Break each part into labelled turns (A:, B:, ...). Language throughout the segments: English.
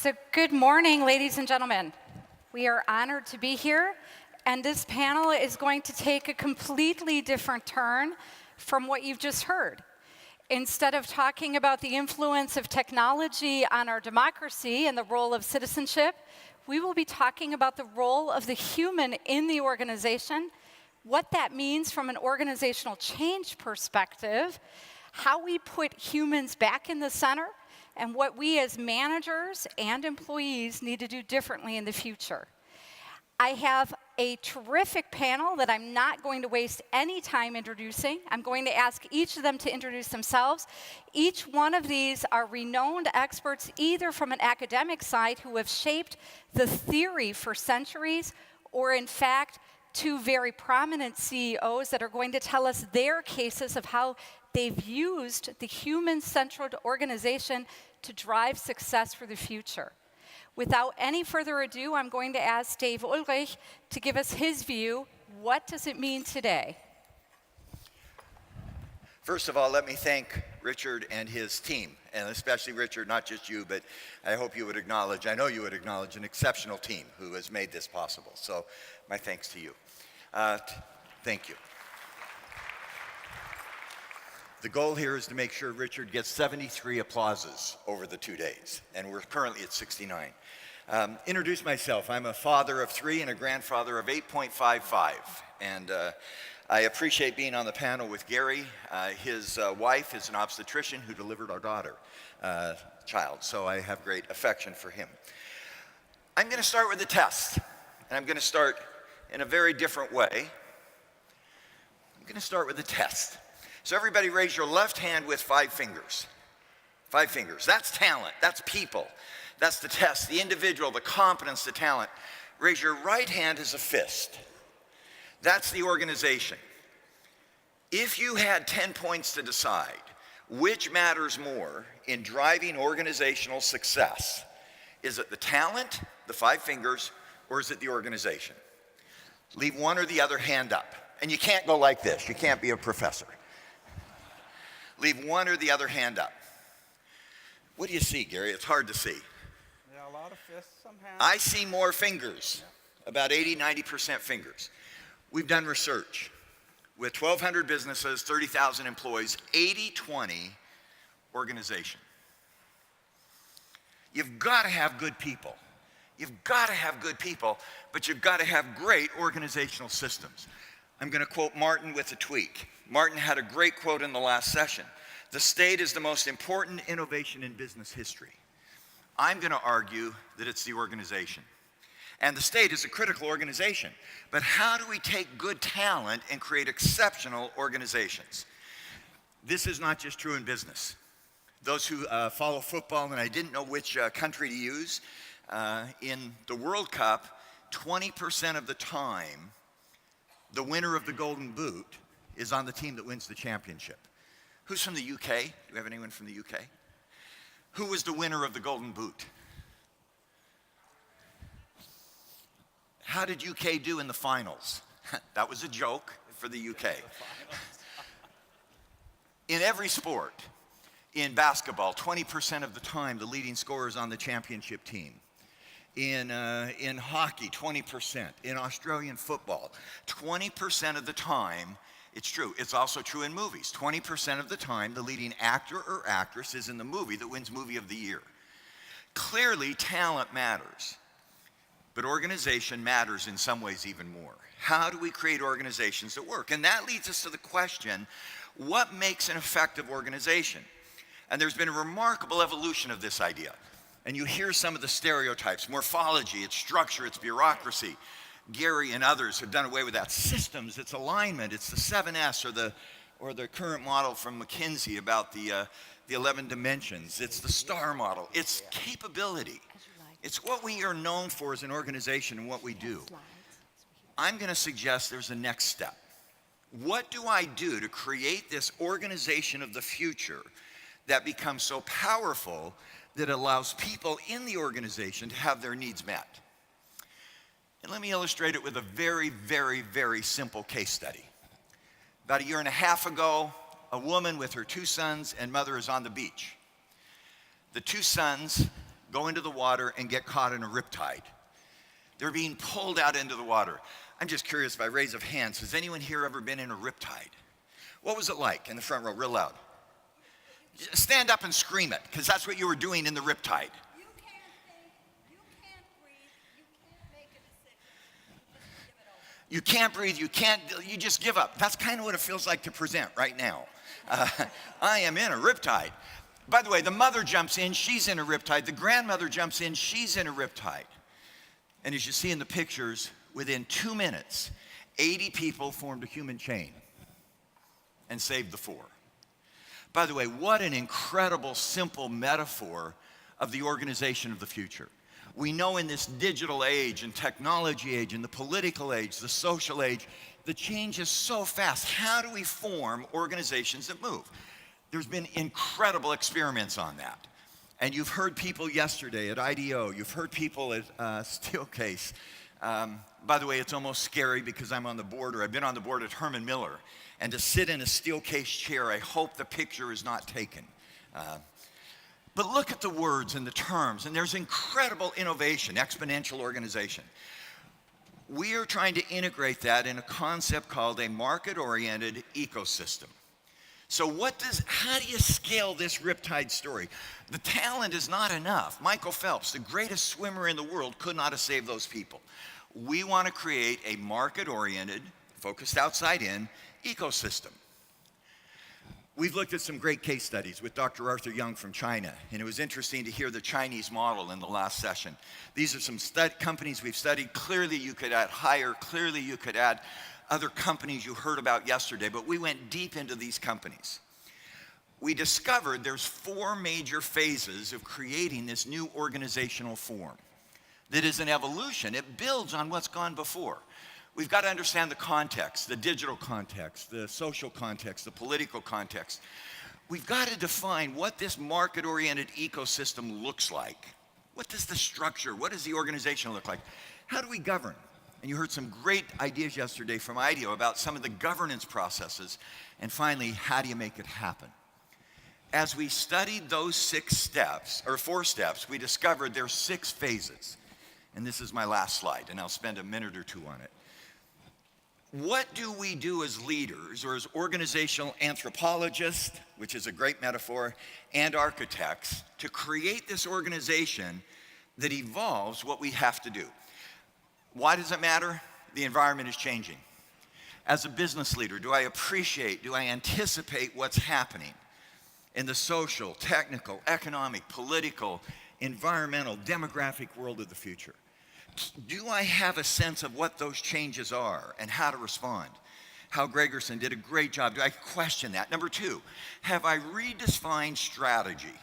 A: So good morning, ladies and gentlemen. We are honored to be here, and this panel is going to take a completely different turn from what you've just heard. Instead of talking about the influence of technology on our democracy and the role of citizenship, we will be talking about the role of the human in the organization, what that means from an organizational change perspective, how we put humans back in the center, and what we as managers and employees need to do differently in the future. I have a terrific panel that I'm not going to waste any time introducing. I'm going to ask each of them to introduce themselves. Each one of these are renowned experts, either from an academic side who have shaped the theory for centuries, or in fact, two very prominent CEOs that are going to tell us their cases of how they've used the human-centered organization to drive success for the future. Without any further ado, I'm going to ask Dave Ulrich to give us his view. What does it mean today?
B: First of all, let me thank Richard and his team, and especially Richard, not just you, but I hope you would acknowledge, I know you would acknowledge an exceptional team who has made this possible. So my thanks to you. Thank you. The goal here is to make sure Richard gets 73 applauses over the 2 days, and we're currently at 69. Introduce myself. I'm a father of 3 and a grandfather of 8.55, and I appreciate being on the panel with Gary. His wife is an obstetrician who delivered our daughter child, so I have great affection for him. I'm going to start with a test, and I'm going to start in a very different way. I'm going to start with a test. So everybody raise your left hand with 5 fingers. 5 fingers. That's talent. That's people. That's the test, the individual, the competence, the talent. Raise your right hand as a fist. That's the organization. If you had 10 points to decide which matters more in driving organizational success, is it the talent, the 5 fingers, or is it the organization? Leave one or the other hand up. And you can't go like this. You can't be a professor. Leave one or the other hand up. What do you see, Gary? It's hard to see.
C: Yeah, a lot of fists, some hands.
B: I see more fingers, about 80-90% fingers. We've done research with 1,200 businesses, 30,000 employees, 80-20 organization. You've got to have good people. You've got to have good people, but you've got to have great organizational systems. I'm going to quote Martin with a tweak. Martin had a great quote in the last session. The state is the most important innovation in business history. I'm going to argue that it's the organization. And the state is a critical organization. But how do we take good talent and create exceptional organizations? This is not just true in business. Those who follow football, and I didn't know which country to use, in the World Cup, 20% of the time, the winner of the Golden Boot is on the team that wins the championship. Who's from the UK? Do we have anyone from the UK? Who was the winner of the Golden Boot? How did UK do in the finals? That was a joke for the UK. In every sport, in basketball, 20% of the time, the leading scorer is on the championship team. In hockey, 20%. In Australian football, 20% of the time, it's true. It's also true in movies. 20% of the time, the leading actor or actress is in the movie that wins Movie of the Year. Clearly, talent matters, but organization matters in some ways even more. How do we create organizations that work? And that leads us to the question, what makes an effective organization? And there's been a remarkable evolution of this idea. And you hear some of the stereotypes, morphology, it's structure, it's bureaucracy. Gary and others have done away with that. Systems, it's alignment, it's the 7S or the current model from McKinsey about the 11 dimensions. It's the STAR model. It's capability. It's what we are known for as an organization and what we do. I'm going to suggest there's a next step. What do I do to create this organization of the future that becomes so powerful that allows people in the organization to have their needs met? And let me illustrate it with a very, very, very simple case study. About a year and a half ago, a woman with her 2 sons and mother is on the beach. The 2 sons go into the water and get caught in a riptide. They're being pulled out into the water. I'm just curious, by raise of hands, has anyone here ever been in a riptide? What was it like in the front row, real loud? Stand up and scream it, because that's what you were doing in the riptide.
D: You can't think, you can't breathe, you can't make a decision. You just give it over.
B: You can't breathe, you just give up. That's kind of what it feels like to present right now. I am in a riptide. By the way, the mother jumps in, she's in a riptide. The grandmother jumps in, she's in a riptide. And as you see in the pictures, within 2 minutes, 80 people formed a human chain and saved the 4. By the way, what an incredible, simple metaphor of the organization of the future. We know in this digital age and technology age and the political age, the social age, the change is so fast. How do we form organizations that move? There's been incredible experiments on that. And you've heard people yesterday at IDO, you've heard people at Steelcase. By the way, it's almost scary because I'm on the board, or I've been on the board at Herman Miller. And to sit in a Steelcase chair, I hope the picture is not taken. But look at the words and the terms, and there's incredible innovation, exponential organization. We are trying to integrate that in a concept called a market-oriented ecosystem. So how do you scale this riptide story? The talent is not enough. Michael Phelps, the greatest swimmer in the world, could not have saved those people. We want to create a market-oriented, focused outside-in ecosystem. We've looked at some great case studies with Dr. Arthur Young from China, and it was interesting to hear the Chinese model in the last session. These are some companies we've studied. Clearly you could add Hire, clearly you could add other companies you heard about yesterday, but we went deep into these companies. We discovered there's 4 major phases of creating this new organizational form that is an evolution. It builds on what's gone before. We've got to understand the context, the digital context, the social context, the political context. We've got to define what this market-oriented ecosystem looks like. What does the structure, what does the organization look like? How do we govern? And you heard some great ideas yesterday from IDEO about some of the governance processes. And finally, how do you make it happen? As we studied those 6 steps, or 4 steps, we discovered there's 6 phases. And this is my last slide, and I'll spend a minute or 2 on it. What do we do as leaders, or as organizational anthropologists, which is a great metaphor, and architects, to create this organization that evolves what we have to do? Why does it matter? The environment is changing. As a business leader, do I anticipate what's happening in the social, technical, economic, political, environmental, demographic world of the future? Do I have a sense of what those changes are and how to respond? Hal Gregerson did a great job. Do I question that? Number 2, have I redefined strategy?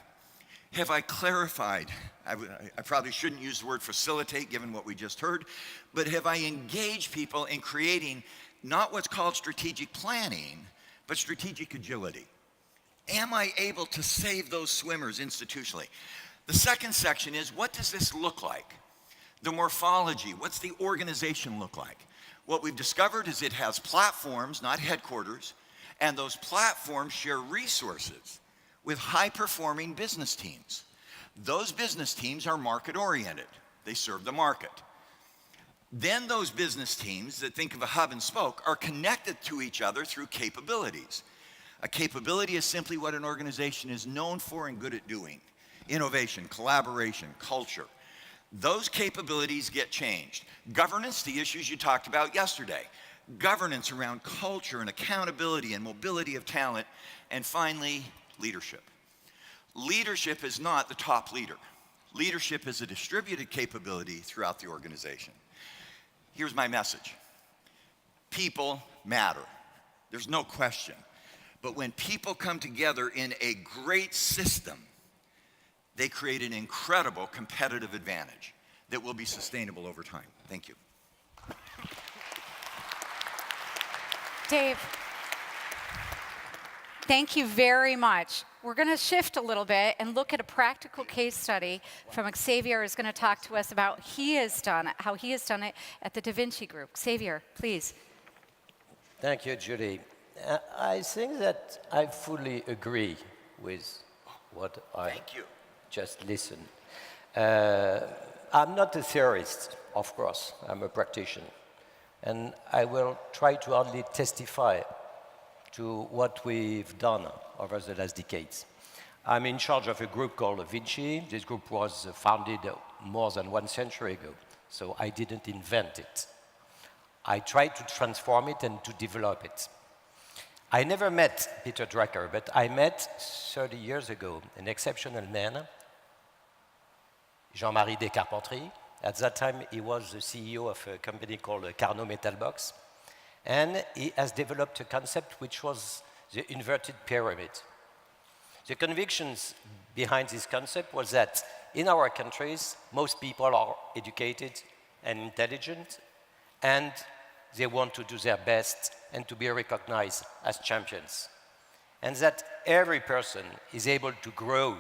B: Have I clarified? I probably shouldn't use the word facilitate given what we just heard, but have I engaged people in creating not what's called strategic planning, but strategic agility? Am I able to save those swimmers institutionally? The second section is, what does this look like? The morphology, what's the organization look like? What we've discovered is it has platforms, not headquarters, and those platforms share resources with high-performing business teams. Those business teams are market-oriented. They serve the market. Then those business teams that think of a hub and spoke are connected to each other through capabilities. A capability is simply what an organization is known for and good at doing. Innovation, collaboration, culture. Those capabilities get changed. Governance, the issues you talked about yesterday. Governance around culture and accountability and mobility of talent. And finally, leadership. Leadership is not the top leader. Leadership is a distributed capability throughout the organization. Here's my message. People matter. There's no question. But when people come together in a great system, they create an incredible competitive advantage that will be sustainable over time. Thank you.
A: Dave, thank you very much. We're going to shift a little bit and look at a practical case study from Xavier is going to talk to us about how he has done it at the VINCI Group. Xavier, please.
E: Thank you, Judy. I think that I fully agree with what I just listened. I'm not a theorist, of course. I'm a practitioner. And I will try to only testify to what we've done over the last decades. I'm in charge of a group called VINCI. This group was founded more than 1 century ago, so I didn't invent it. I tried to transform it and to develop it. I never met Peter Drucker, but I met 30 years ago an exceptional man, Jean-Marie Descarpentries. At that time, he was the CEO of a company called Carnot Metalbox, and he has developed a concept which was the inverted pyramid. The convictions behind this concept was that in our countries, most people are educated and intelligent, and they want to do their best and to be recognized as champions. And that every person is able to grow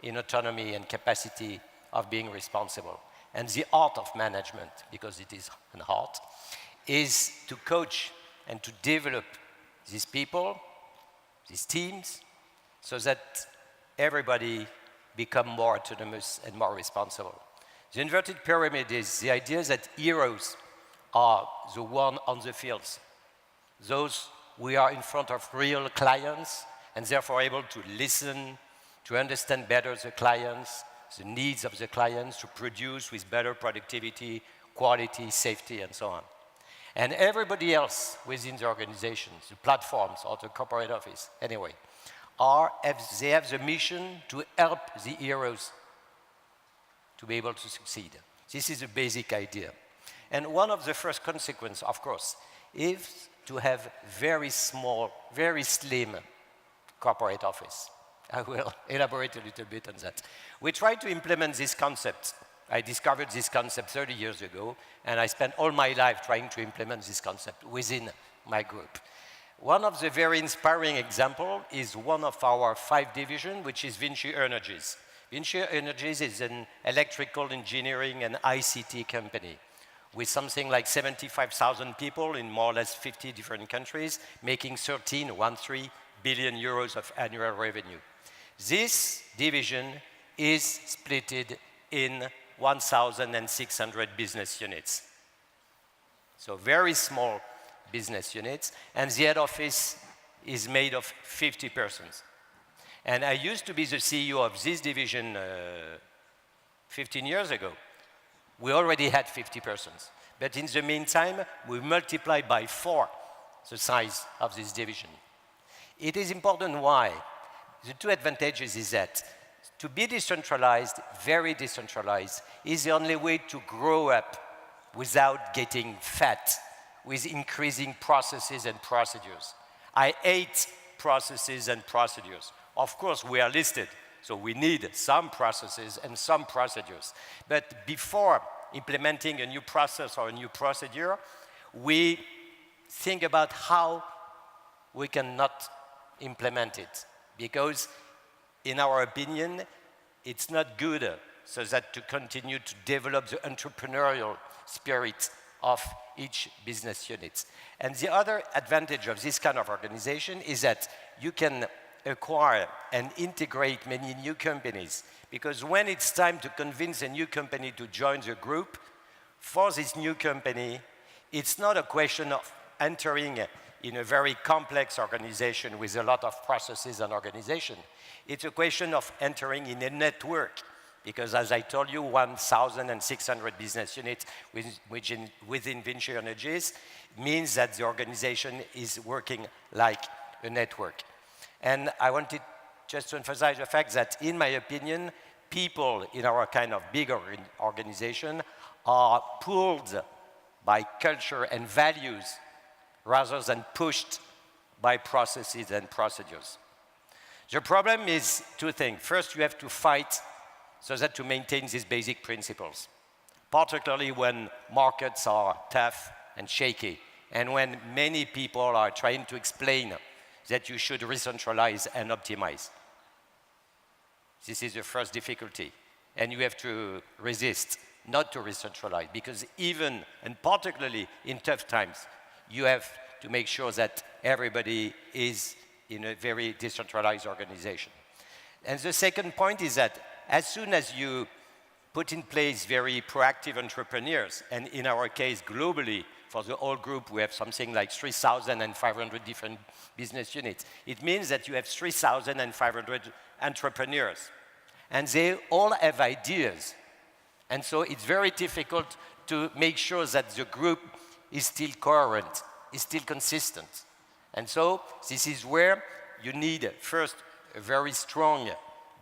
E: in autonomy and capacity of being responsible. And the art of management, because it is an art, is to coach and to develop these people, these teams, so that everybody become more autonomous and more responsible. The inverted pyramid is the idea that heroes are the one on the fields. Those who are in front of real clients and therefore able to listen, to understand better the clients, the needs of the clients, to produce with better productivity, quality, safety, and so on. And everybody else within the organizations, the platforms or the corporate office, anyway, they have the mission to help the heroes to be able to succeed. This is a basic idea. And one of the first consequences, of course, is to have very small, very slim corporate office. I will elaborate a little bit on that. We tried to implement this concept. I discovered this concept 30 years ago, and I spent all my life trying to implement this concept within my group. One of the very inspiring examples is one of our 5 divisions, which is VINCI Energies. VINCI Energies is an electrical engineering and ICT company with something like 75,000 people in more or less 50 different countries, making 13 billion euros of annual revenue. This division is splitted in 1,600 business units. So very small business units, and the head office is made of 50 persons. And I used to be the CEO of this division 15 years ago. We already had 50 persons. But in the meantime, we multiplied by 4 the size of this division. It is important why. The 2 advantages is that to be decentralized, very decentralized, is the only way to grow up without getting fat, with increasing processes and procedures. I hate processes and procedures. Of course, we are listed, so we need some processes and some procedures. But before implementing a new process or a new procedure, we think about how we cannot implement it. Because in our opinion, it's not good so that to continue to develop the entrepreneurial spirit of each business unit. And the other advantage of this kind of organization is that you can acquire and integrate many new companies, because when it's time to convince a new company to join the group, for this new company, it's not a question of entering in a very complex organization with a lot of processes and organization. It's a question of entering in a network, because as I told you, 1,600 business units within VINCI Energies means that the organization is working like a network. And I wanted just to emphasize the fact that, in my opinion, people in our kind of big organization are pulled by culture and values rather than pushed by processes and procedures. The problem is 2 things. First, you have to fight so that to maintain these basic principles, particularly when markets are tough and shaky, and when many people are trying to explain that you should re-centralize and optimize. This is the first difficulty, and you have to resist not to re-centralize, because even, and particularly in tough times, you have to make sure that everybody is in a very decentralized organization. And the second point is that as soon as you put in place very proactive entrepreneurs. And in our case, globally, for the whole group, we have something like 3,500 different business units. It means that you have 3,500 entrepreneurs. And they all have ideas. And so it's very difficult to make sure that the group is still coherent, is still consistent. And so this is where you need, first, a very strong,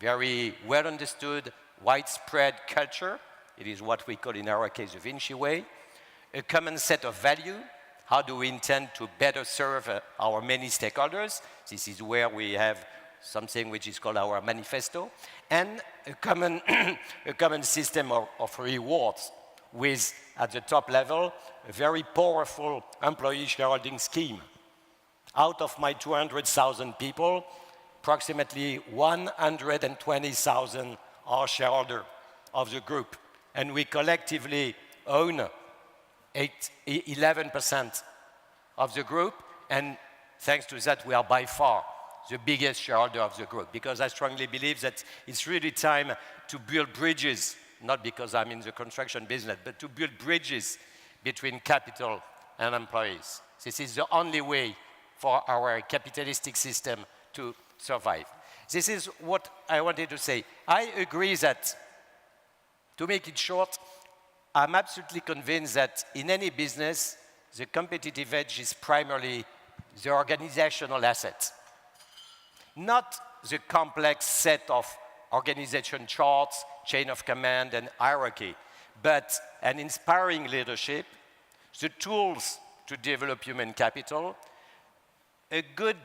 E: very well understood, widespread culture. It is what we call in our case the VINCI way. A common set of value. How do we intend to better serve our many stakeholders? This is where we have something which is called our manifesto. And a common, a common system of rewards with, at the top level, a very powerful employee shareholding scheme. Out of my 200,000 people, approximately 120,000 are shareholders of the group. And we collectively own 11% of the group. And thanks to that, we are by far the biggest shareholder of the group. Because I strongly believe that it's really time to build bridges, not because I'm in the construction business, but to build bridges between capital and employees. This is the only way for our capitalistic system to survive. This is what I wanted to say. I agree that, to make it short, I'm absolutely convinced that in any business, the competitive edge is primarily the organizational asset, not the complex set of organization charts, chain of command, and hierarchy, but an inspiring leadership, the tools to develop human capital, a good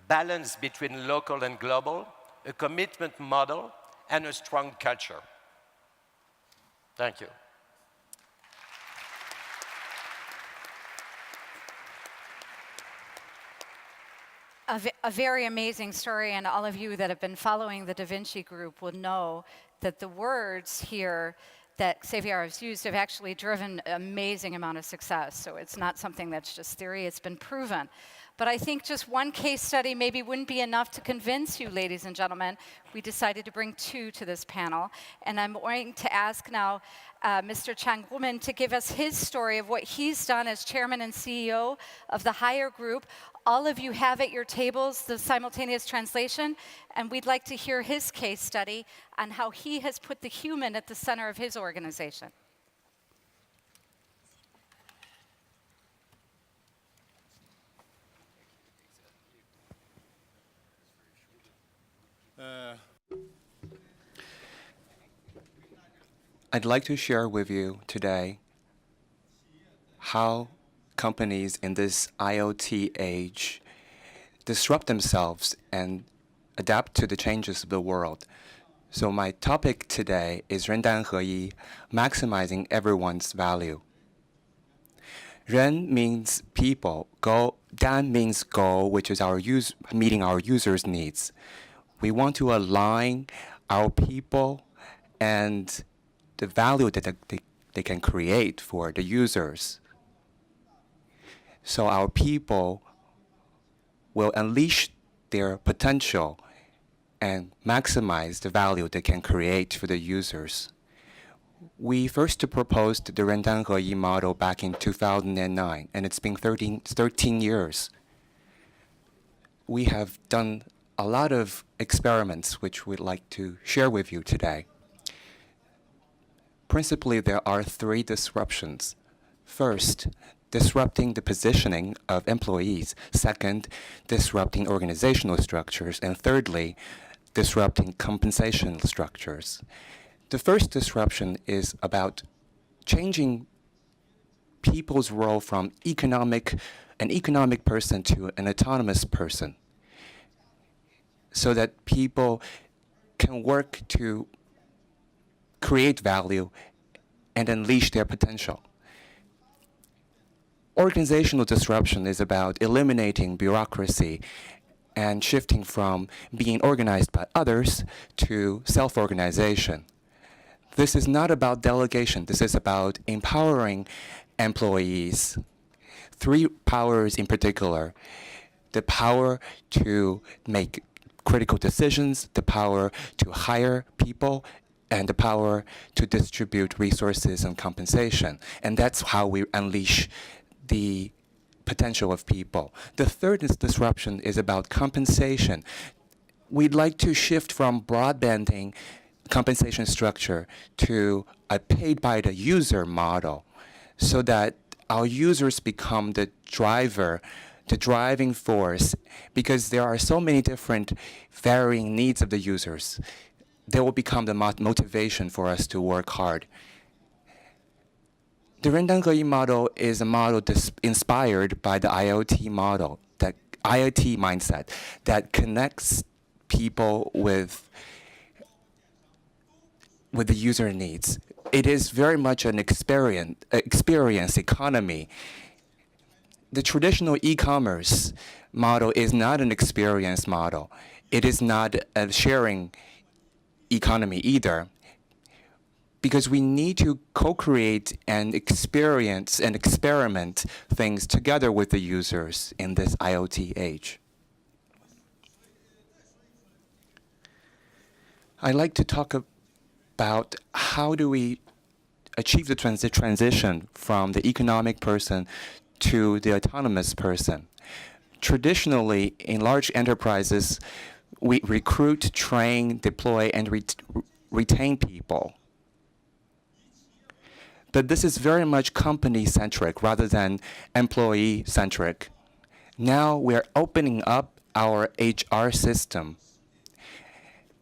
E: balance between local and global, a commitment model, and a strong culture. Thank you.
A: A very amazing story, and all of you that have been following the Da Vinci Group will know that the words here that Xavier has used have actually driven an amazing amount of success. So it's not something that's just theory, it's been proven. But I think just one case study maybe wouldn't be enough to convince you, ladies and gentlemen. We decided to bring two to this panel. And I'm going to ask now Mr. Ruimin to give us his story of what he's done as chairman and CEO of the Higher Group. All of you have at your tables the simultaneous translation, and we'd like to hear his case study on how he has put the human at the center of his organization.
F: I'd like to share with you today how companies in this IoT age disrupt themselves and adapt to the changes of the world. So my topic today is 人单合一, maximizing everyone's value. 人 means people, 单 means goal, which is meeting our users' needs. We want to align our people and the value that they can create for the users. So our people will unleash their potential and maximize the value they can create for the users. We first proposed the 人单合一 model back in 2009, and it's been 13 years. We have done a lot of experiments which we'd like to share with you today. Principally, there are three disruptions. First, disrupting the positioning of employees. Second, disrupting organizational structures. And thirdly, disrupting compensation structures. The first disruption is about changing people's role from an economic person to an autonomous person, so that people can work to create value and unleash their potential. Organizational disruption is about eliminating bureaucracy and shifting from being organized by others to self-organization. This is not about delegation. This is about empowering employees. Three powers in particular: the power to make critical decisions, the power to hire people, and the power to distribute resources and compensation. And that's how we unleash the potential of people. The third disruption is about compensation. We'd like to shift from broadbanding compensation structure to a paid by the user model so that our users become the driver, the driving force, because there are so many different varying needs of the users. They will become the motivation for us to work hard. The Rendangeyi model is a model inspired by the IoT model, that IoT mindset that connects people with the user needs. It is very much an experience economy. The traditional e-commerce model is not an experience model. It is not a sharing economy either, because we need to co-create and experience and experiment things together with the users in this IoT age. I'd like to talk about how do we achieve the transition from the economic person to the autonomous person. Traditionally, in large enterprises, we recruit, train, deploy, and retain people. But this is very much company-centric rather than employee-centric. Now we're opening up our HR system,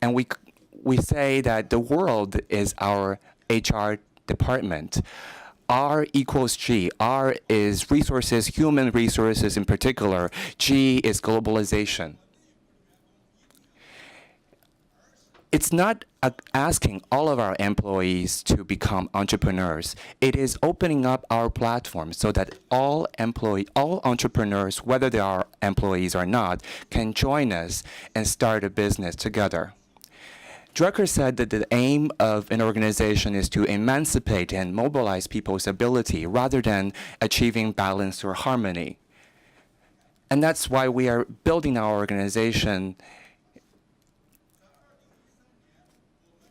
F: and we say that the world is our HR department. R equals G. R is resources, human resources in particular. G is globalization. It's not asking all of our employees to become entrepreneurs. It is opening up our platform so that all entrepreneurs, whether they are employees or not, can join us and start a business together. Drucker said that the aim of an organization is to emancipate and mobilize people's ability rather than achieving balance or harmony. And that's why we are building our organization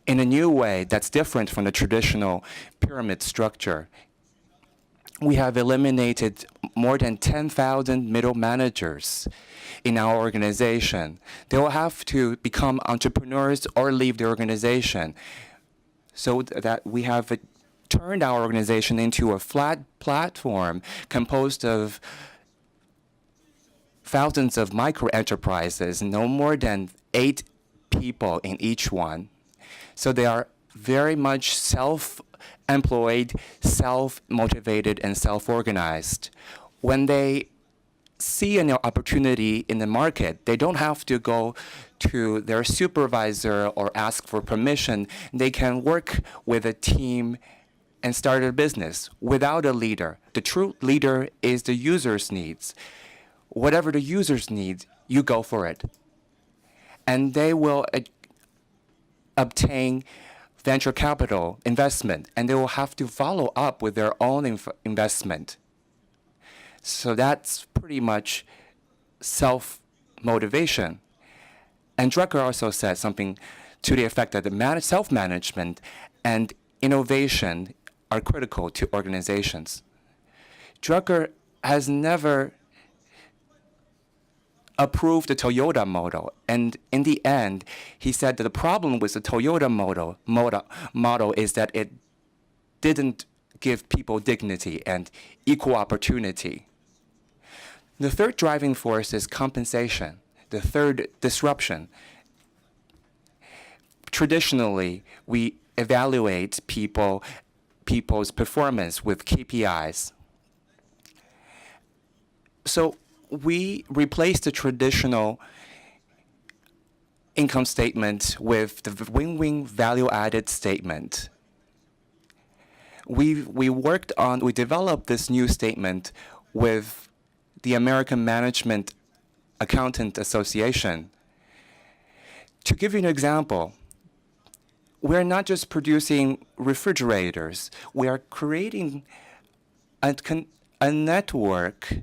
F: in a new way that's different from the traditional pyramid structure. We have eliminated more than 10,000 middle managers in our organization. They will have to become entrepreneurs or leave the organization, so that we have turned our organization into a flat platform composed of thousands of micro enterprises, no more than 8 people in each one. So they are very much self-employed, self-motivated, and self-organized. When they see an opportunity in the market, they don't have to go to their supervisor or ask for permission. They can work with a team and start a business without a leader. The true leader is the user's needs. Whatever the user's needs, you go for it. And they will obtain venture capital investment, and they will have to follow up with their own investment. So that's pretty much self-motivation. And Drucker also said something to the effect that the self-management and innovation are critical to organizations. Drucker has never approved the Toyota model, and in the end, he said that the problem with the Toyota model is that it didn't give people dignity and equal opportunity. The third driving force is compensation. The third disruption. Traditionally, we evaluate people's performance with KPIs. So we replaced the traditional income statement with the win-win value-added statement. We developed this new statement with the American Management Accountant Association. To give you an example, we're not just producing refrigerators, we are creating a networked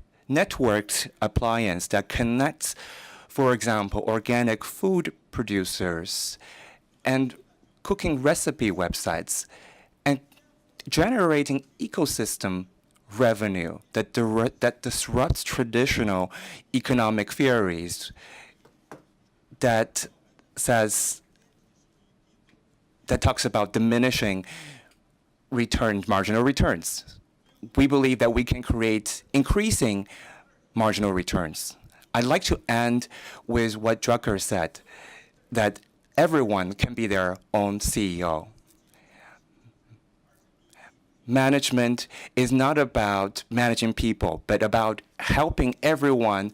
F: appliance that connects, for example, organic food producers and cooking recipe websites, and generating ecosystem revenue that disrupts traditional economic theories that talks about diminishing marginal returns. We believe that we can create increasing marginal returns. I'd like to end with what Drucker said, that everyone can be their own CEO. Management is not about managing people, but about helping everyone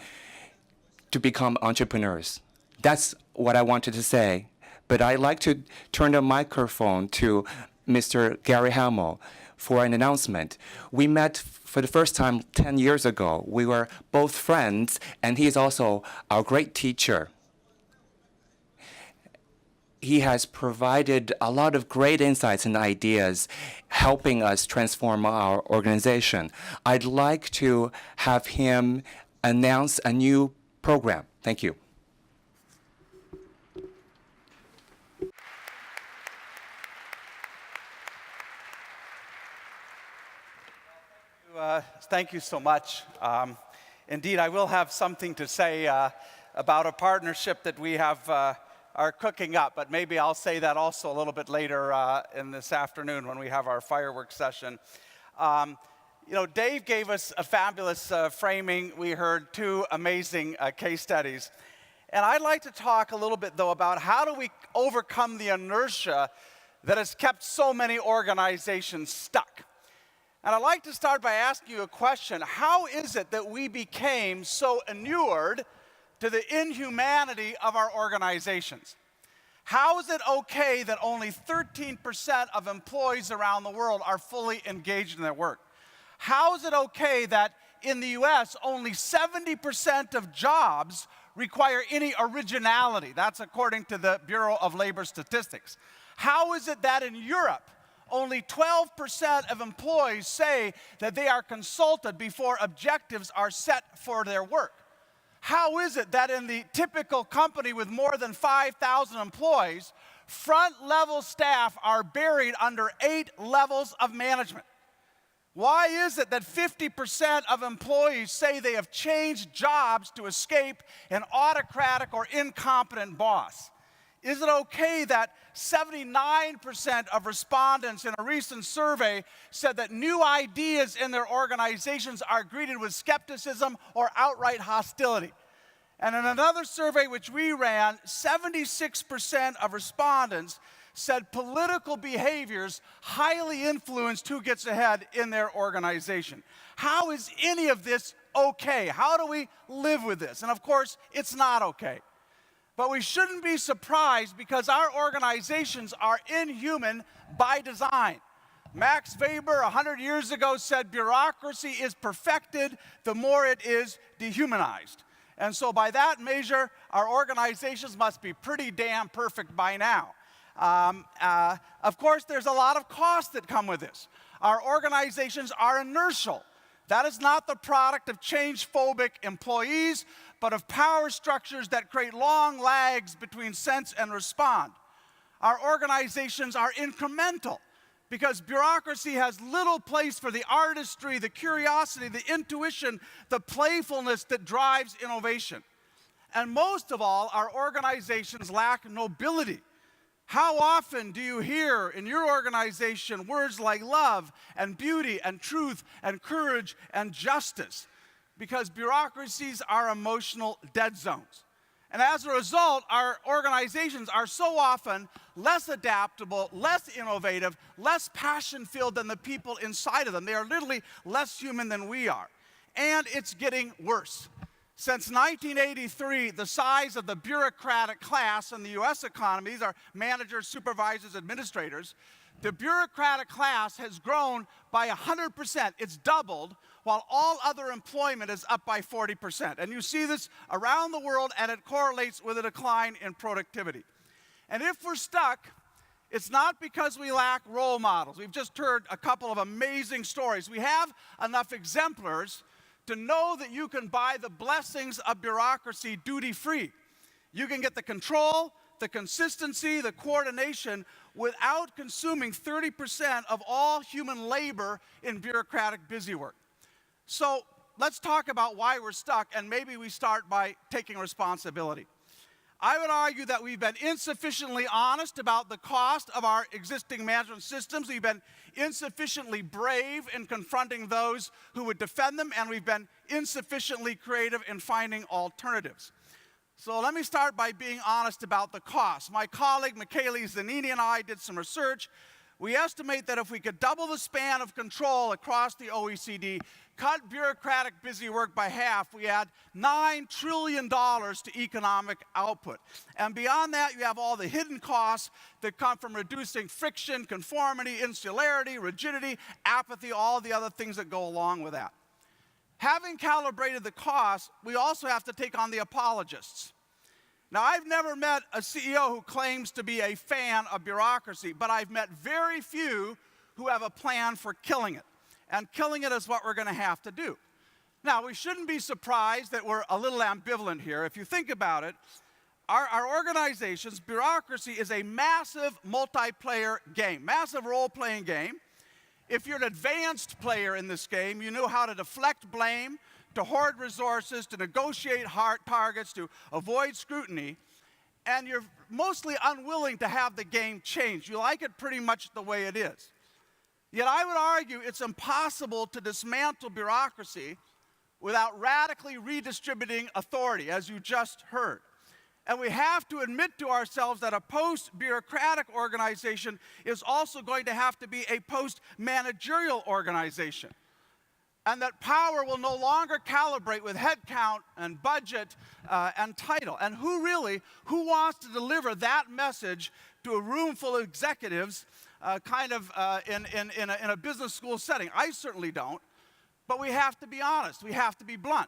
F: to become entrepreneurs. That's what I wanted to say. But I'd like to turn the microphone to Mr. Gary Hamel for an announcement. We met for the first time 10 years ago. We were both friends, and he is also our great teacher. He has provided a lot of great insights and ideas, helping us transform our organization. I'd like to have him announce a new program. Thank you.
C: Thank you so much. Indeed, I will have something to say about a partnership that we have are cooking up, but maybe I'll say that also a little bit later in this afternoon when we have our fireworks session. Dave gave us a fabulous framing. We heard two amazing case studies. And I'd like to talk a little bit, though, about how do we overcome the inertia that has kept so many organizations stuck. And I'd like to start by asking you a question. How is it that we became so inured to the inhumanity of our organizations? How is it okay that only 13% of employees around the world are fully engaged in their work? How is it okay that in the US, only 70% of jobs require any originality? That's according to the Bureau of Labor Statistics. How is it that in Europe, only 12% of employees say that they are consulted before objectives are set for their work? How is it that in the typical company with more than 5,000 employees, front-level staff are buried under 8 levels of management? Why is it that 50% of employees say they have changed jobs to escape an autocratic or incompetent boss? Is it okay that 79% of respondents in a recent survey said that new ideas in their organizations are greeted with skepticism or outright hostility? And in another survey which we ran, 76% of respondents said political behaviors highly influenced who gets ahead in their organization. How is any of this okay? How do we live with this? And of course, it's not okay. But we shouldn't be surprised because our organizations are inhuman by design. Max Weber 100 years ago said bureaucracy is perfected the more it is dehumanized. And so by that measure, our organizations must be pretty damn perfect by now. Of course, there's a lot of costs that come with this. Our organizations are inertial. That is not the product of change-phobic employees, but of power structures that create long lags between sense and respond. Our organizations are incremental because bureaucracy has little place for the artistry, the curiosity, the intuition, the playfulness that drives innovation. And most of all, our organizations lack nobility. How often do you hear in your organization words like love and beauty and truth and courage and justice? Because bureaucracies are emotional dead zones. And as a result, our organizations are so often less adaptable, less innovative, less passion-filled than the people inside of them. They are literally less human than we are. And it's getting worse. Since 1983, the size of the bureaucratic class in the US economy, these are managers, supervisors, administrators, the bureaucratic class has grown by 100%. It's doubled, while all other employment is up by 40%. And you see this around the world, and it correlates with a decline in productivity. And if we're stuck, it's not because we lack role models. We've just heard a couple of amazing stories. We have enough exemplars to know that you can buy the blessings of bureaucracy duty-free. You can get the control, the consistency, the coordination, without consuming 30% of all human labor in bureaucratic busywork. So let's talk about why we're stuck, and maybe we start by taking responsibility. I would argue that we've been insufficiently honest about the cost of our existing management systems. We've been insufficiently brave in confronting those who would defend them, and we've been insufficiently creative in finding alternatives. So let me start by being honest about the cost. My colleague Michele Zanini and I did some research. We estimate that if we could double the span of control across the OECD, cut bureaucratic busy work by half, we add $9 trillion to economic output. And beyond that, you have all the hidden costs that come from reducing friction, conformity, insularity, rigidity, apathy, all the other things that go along with that. Having calibrated the costs, we also have to take on the apologists. Now, I've never met a CEO who claims to be a fan of bureaucracy, but I've met very few who have a plan for killing it. And killing it is what we're going to have to do. Now, we shouldn't be surprised that we're a little ambivalent here. If you think about it, our organizations, bureaucracy is a massive multiplayer game, massive role-playing game. If you're an advanced player in this game, you know how to deflect blame, to hoard resources, to negotiate hard targets, to avoid scrutiny, and you're mostly unwilling to have the game change. You like it pretty much the way it is. Yet I would argue it's impossible to dismantle bureaucracy without radically redistributing authority, as you just heard. And we have to admit to ourselves that a post-bureaucratic organization is also going to have to be a post-managerial organization. And that power will no longer calibrate with headcount and budget and title. And who wants to deliver that message to a room full of executives in a business school setting? I certainly don't. But we have to be honest. We have to be blunt.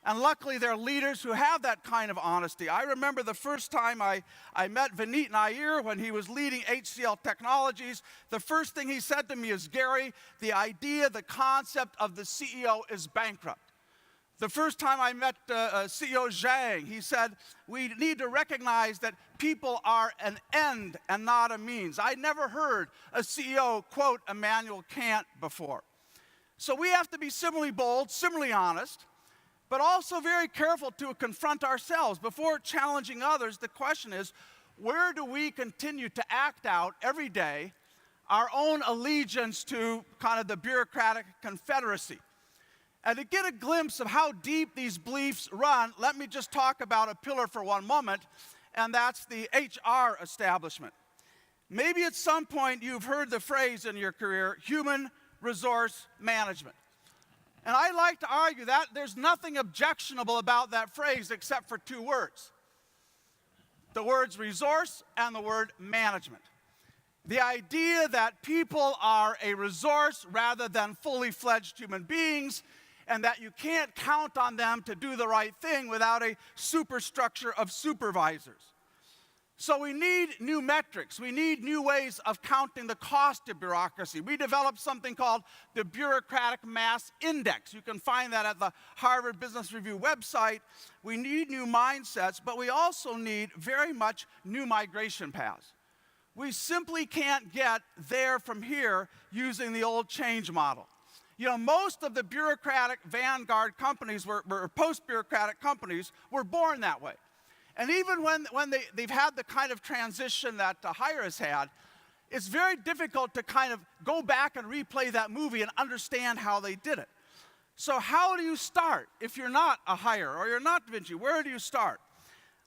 C: And luckily, there are leaders who have that kind of honesty. I remember the first time I met Vineet Nair when he was leading HCL Technologies. The first thing he said to me is, Gary, the idea, the concept of the CEO is bankrupt. The first time I met CEO Zhang, he said, we need to recognize that people are an end and not a means. I never heard a CEO quote Immanuel Kant before. So we have to be similarly bold, similarly honest, but also very careful to confront ourselves. Before challenging others, the question is, where do we continue to act out every day our own allegiance to kind of the bureaucratic confederacy? And to get a glimpse of how deep these beliefs run, let me just talk about a pillar for one moment, and that's the HR establishment. Maybe at some point you've heard the phrase in your career, human resource management. And I like to argue that there's nothing objectionable about that phrase except for two words. The words resource and the word management. The idea that people are a resource rather than fully fledged human beings, and that you can't count on them to do the right thing without a superstructure of supervisors. So we need new metrics. We need new ways of counting the cost of bureaucracy. We developed something called the Bureaucratic Mass Index. You can find that at the Harvard Business Review website. We need new mindsets, but we also need very much new migration paths. We simply can't get there from here using the old change model. You know, most of the bureaucratic vanguard companies were post-bureaucratic companies were born that way. And even when they've had the kind of transition that Huillard has had, it's very difficult to kind of go back and replay that movie and understand how they did it. So how do you start if you're not a Huillard or you're not VINCI? Where do you start?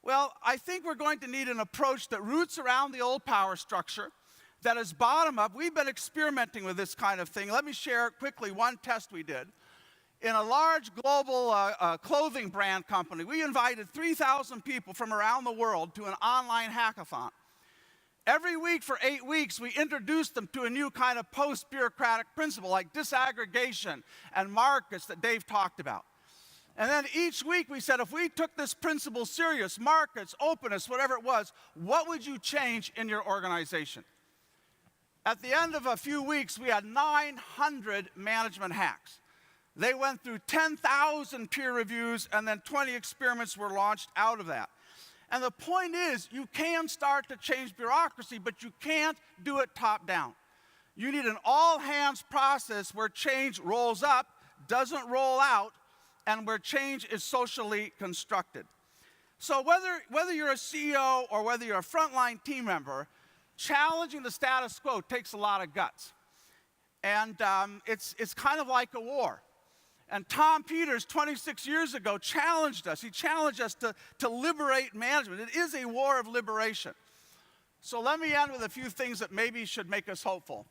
C: Well, I think we're going to need an approach that roots around the old power structure, that is bottom up. We've been experimenting with this kind of thing. Let me share quickly one test we did. In a large global clothing brand company, we invited 3,000 people from around the world to an online hackathon. Every week for 8 weeks, we introduced them to a new kind of post-bureaucratic principle like disaggregation and markets that Dave talked about. And then each week we said, if we took this principle serious, markets, openness, whatever it was, what would you change in your organization? At the end of a few weeks, we had 900 management hacks. They went through 10,000 peer reviews, and then 20 experiments were launched out of that. And the point is, you can start to change bureaucracy, but you can't do it top down. You need an all-hands process where change rolls up, doesn't roll out, and where change is socially constructed. So whether you're a CEO or whether you're a frontline team member, challenging the status quo takes a lot of guts. And it's kind of like a war. And Tom Peters, 26 years ago, challenged us. He challenged us to liberate management. It is a war of liberation. So let me end with a few things that maybe should make us hopeful.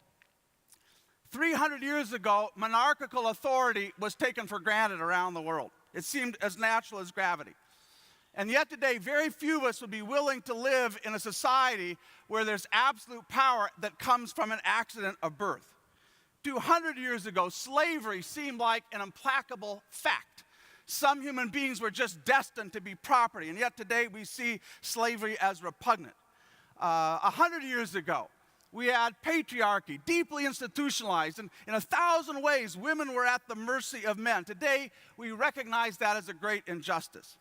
C: 300 years ago, monarchical authority was taken for granted around the world. It seemed as natural as gravity. And yet today, very few of us would be willing to live in a society where there's absolute power that comes from an accident of birth. 200 years ago, slavery seemed like an implacable fact. Some human beings were just destined to be property, and yet today we see slavery as repugnant. 100 years ago, we had patriarchy, deeply institutionalized, and in 1,000 ways, women were at the mercy of men. Today, we recognize that as a great injustice.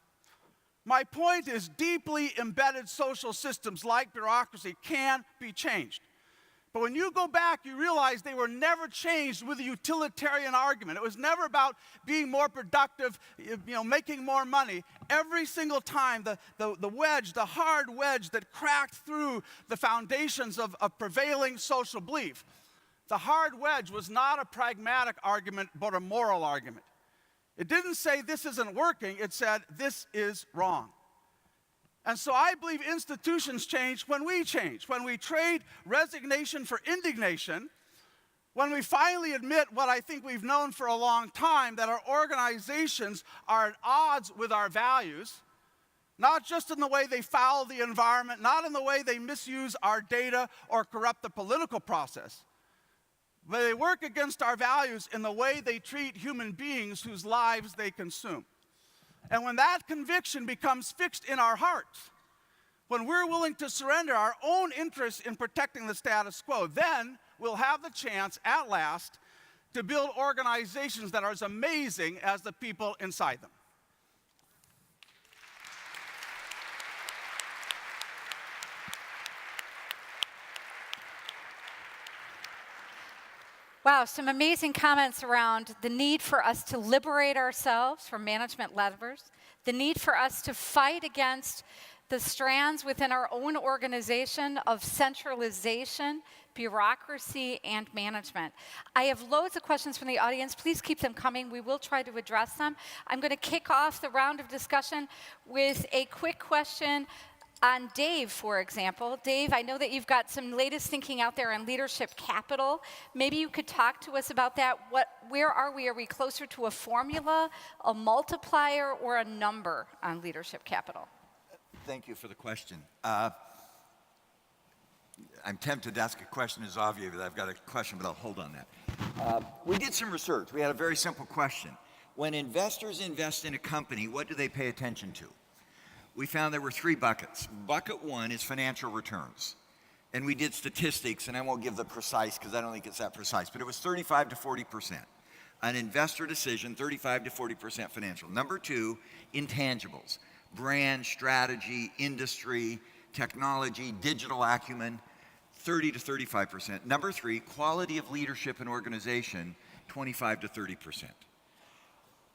C: My point is, deeply embedded social systems like bureaucracy can be changed. But when you go back, you realize they were never changed with a utilitarian argument. It was never about being more productive, making more money. Every single time, the wedge, the hard wedge that cracked through the foundations of prevailing social belief, the hard wedge was not a pragmatic argument, but a moral argument. It didn't say this isn't working, it said this is wrong. And so I believe institutions change, when we trade resignation for indignation, when we finally admit what I think we've known for a long time, that our organizations are at odds with our values, not just in the way they foul the environment, not in the way they misuse our data or corrupt the political process, but they work against our values in the way they treat human beings whose lives they consume. And when that conviction becomes fixed in our hearts, when we're willing to surrender our own interests in protecting the status quo, then we'll have the chance, at last, to build organizations that are as amazing as the people inside them.
A: Wow, some amazing comments around the need for us to liberate ourselves from management levers, the need for us to fight against the strands within our own organization of centralization, bureaucracy, and management. I have loads of questions from the audience. Please keep them coming. We will try to address them. I'm going to kick off the round of discussion with a quick question on Dave, for example. Dave, I know that you've got some latest thinking out there on leadership capital. Maybe you could talk to us about that. Where are we? Are we closer to a formula, a multiplier, or a number on leadership capital?
B: Thank you for the question. I'm tempted to ask a question to Xavier, but I've got a question, but I'll hold on that. We did some research. We had a very simple question. When investors invest in a company, what do they pay attention to? We found there were 3 buckets. Bucket 1 is financial returns. And we did statistics, and I won't give the precise because I don't think it's that precise, but it was 35 to 40%. An investor decision, 35 to 40% financial. Number 2, intangibles. Brand, strategy, industry, technology, digital acumen, 30 to 35%. Number 3, quality of leadership and organization, 25 to 30%.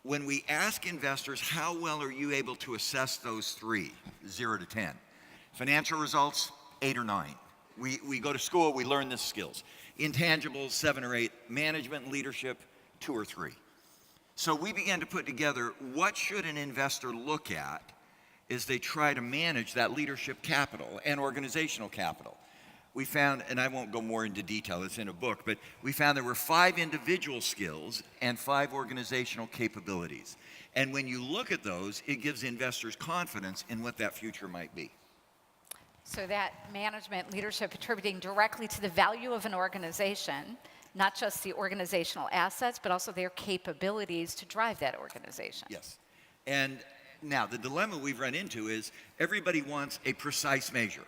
B: When we ask investors, how well are you able to assess those 3, 0 to 10? Financial results, 8 or 9. We go to school, we learn the skills. Intangibles, 7 or 8. Management and leadership, 2 or 3. So we began to put together, what should an investor look at as they try to manage that leadership capital and organizational capital? We found, and I won't go more into detail, it's in a book, but we found there were 5 individual skills and 5 organizational capabilities. And when you look at those, it gives investors confidence in what that future might be.
A: So that management leadership attributing directly to the value of an organization, not just the organizational assets, but also their capabilities to drive that organization.
B: Yes. And now the dilemma we've run into is everybody wants a precise measure.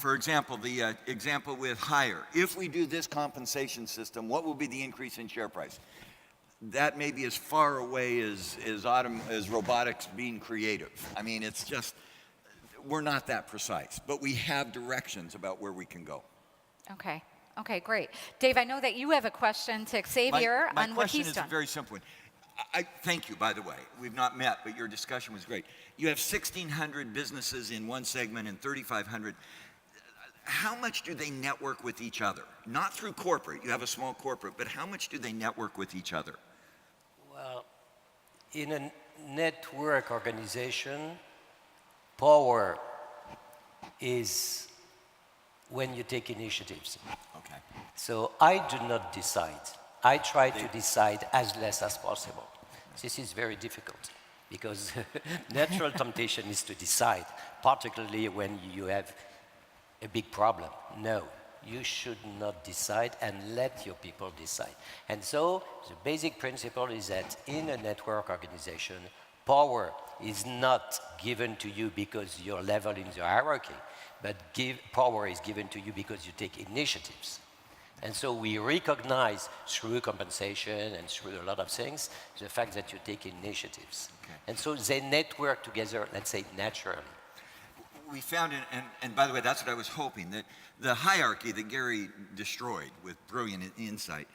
B: For example, the example with hire. If we do this compensation system, what will be the increase in share price? That may be as far away as robotics being creative. I mean, it's just, we're not that precise, but we have directions about where we can go.
A: Okay. Okay, great. Dave, I know that you have a question to Xavier
B: My
A: on what he's
B: question is
A: done.
B: a very simple one. I thank you, by the way. We've not met, but your discussion was great. You have 1,600 businesses in one segment and 3,500. How much do they network with each other? Not through corporate. You have a small corporate, but how much do they network with each other?
E: Well, in a network organization, power is when you take initiatives.
B: Okay.
E: So I do not decide. I try to decide as less as possible. This is very difficult because natural temptation is to decide, particularly when you have a big problem. No, you should not decide and let your people decide. And so the basic principle is that in a network organization, power is not given to you because you're level in the hierarchy, but power is given to you because you take initiatives. And so we recognize through compensation and through a lot of things the fact that you take initiatives.
B: Okay.
E: And so they network together, let's say, naturally.
B: We found, and by the way, that's what I was hoping, that the hierarchy that Gary destroyed with brilliant insight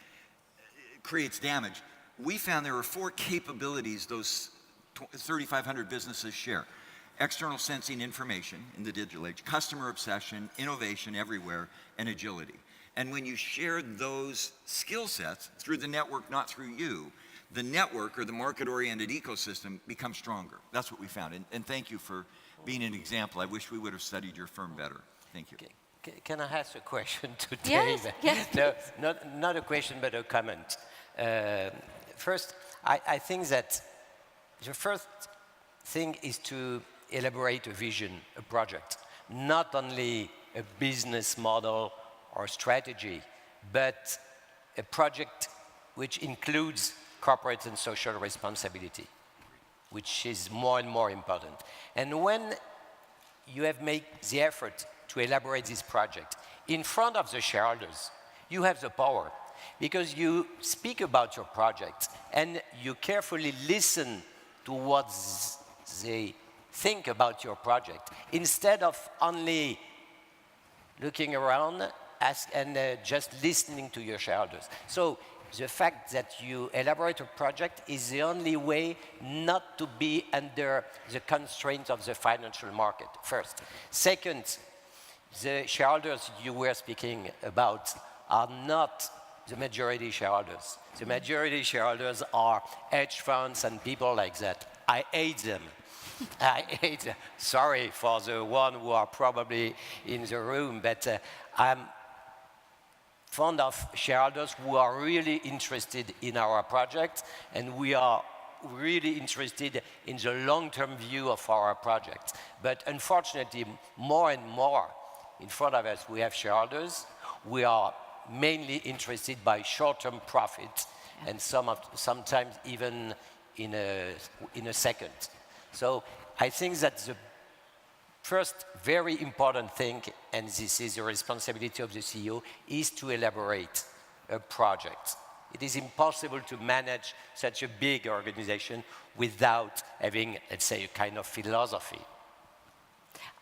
B: creates damage. We found there were 4 capabilities those 3,500 businesses share. External sensing information in the digital age, customer obsession, innovation everywhere, and agility. And when you share those skill sets through the network, not through you, the network or the market-oriented ecosystem becomes stronger. That's what we found. And thank you for being an example. I wish we would have studied your firm better. Thank you.
E: Can I ask a question to
A: Yes,
E: Dave?
A: yes,
E: No, not a question, but a comment. First, I think that the first thing is to elaborate a vision, a project, not only a business model or strategy, but a project which includes corporate and social responsibility, which is more and more important. And when you have made the effort to elaborate this project in front of the shareholders, you have the power because you speak about your project and you carefully listen to what they think about your project instead of only looking around and just listening to your shareholders. So the fact that you elaborate a project is the only way not to be under the constraints of the financial market, first. Second, the shareholders you were speaking about are not the majority shareholders. The majority shareholders are hedge funds and people like that. I hate them. I hate them. Sorry for the one who are probably in the room, but I'm fond of shareholders who are really interested in our project, and we are really interested in the long-term view of our project. But unfortunately, more and more in front of us, we have shareholders. We are mainly interested by short-term profit, and sometimes even in a second. So I think that the first very important thing, and this is the responsibility of the CEO, is to elaborate a project. It is impossible to manage such a big organization without having, let's say, a kind of philosophy.